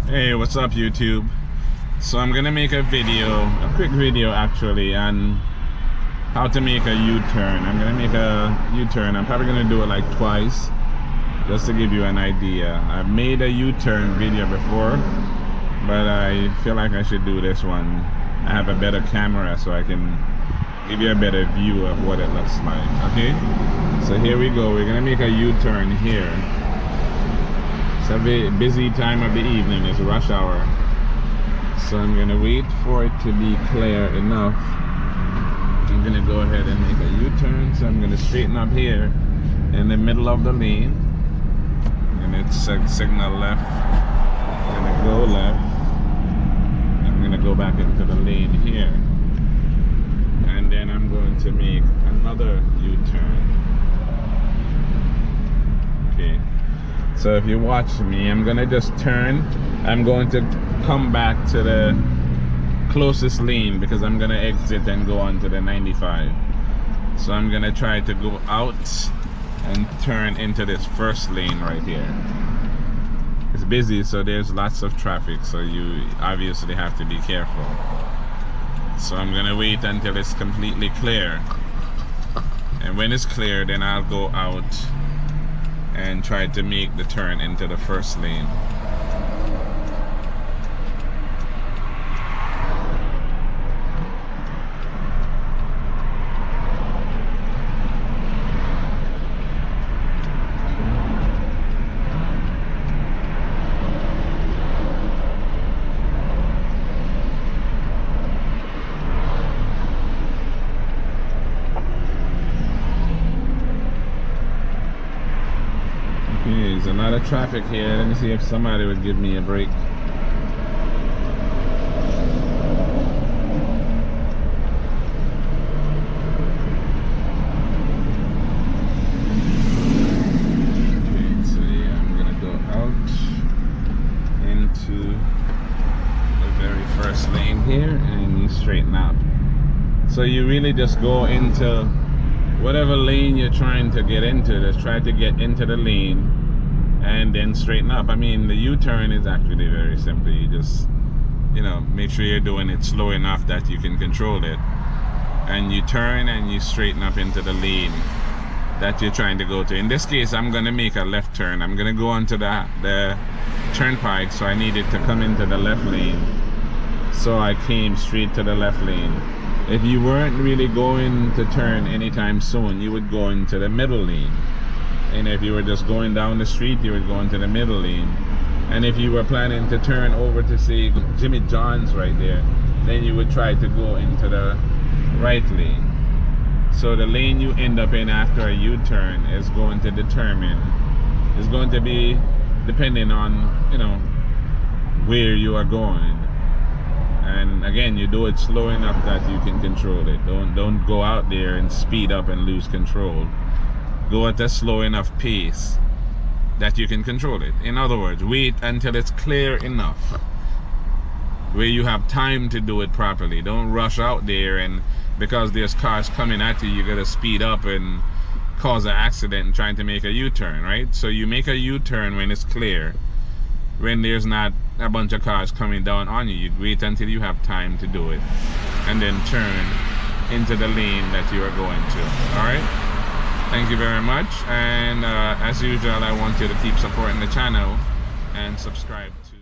Hey, what's up YouTube? So I'm gonna make a quick video actually, on how to make a U-turn. I'm gonna make a U-turn. I'm probably gonna do it like twice, just to give you an idea. I've made a U-turn video before, but I feel like I should do this one. I have a better camera, so I can give you a better view of what it looks like. Okay, so here we go. We're gonna make a U-turn here. It's a very busy time of the evening. It's rush hour, so I'm gonna wait for it to be clear enough. I'm gonna go ahead and make a U-turn. So I'm gonna straighten up here in the middle of the lane, and it's signal left. I'm gonna go left. I'm gonna go back into the lane here, and then I'm going to make another U-turn. Okay, so if you watch me, I'm gonna just turn. I'm going to come back to the closest lane because I'm gonna exit and go on to the 95. So I'm gonna try to go out and turn into this first lane right here. It's busy, so there's lots of traffic, so you obviously have to be careful. So I'm gonna wait until it's completely clear, and when it's clear, then I'll go out and try to make the turn into the first lane. There's a lot of traffic here. Let me see if somebody would give me a break. Okay, so yeah, I'm gonna go out into the very first lane here, and you straighten up. So you really just go into whatever lane you're trying to get into. Just try to get into the lane and then straighten up. I mean, the U-turn is actually very simple. You just, make sure you're doing it slow enough that you can control it, and you turn and you straighten up into the lane that you're trying to go to. In this case, I'm gonna make a left turn. I'm gonna go onto the turnpike, so I needed to come into the left lane, so I came straight to the left lane. If you weren't really going to turn anytime soon, you would go into the middle lane. And if you were just going down the street, you would go into the middle lane. And if you were planning to turn over to, say, Jimmy John's right there, then you would try to go into the right lane. So the lane you end up in after a U-turn is going to be depending on, where you are going. And again, you do it slow enough that you can control it. Don't go out there and speed up and lose control. Go at a slow enough pace that you can control it. In other words, wait until it's clear enough where you have time to do it properly. Don't rush out there, and because there's cars coming at you, you gotta speed up and cause an accident trying to make a U-turn, right? So you make a U-turn when it's clear, when there's not a bunch of cars coming down on you. You wait until you have time to do it, and then turn into the lane that you are going to. All right, thank you very much, and as usual, I want you to keep supporting the channel and subscribe to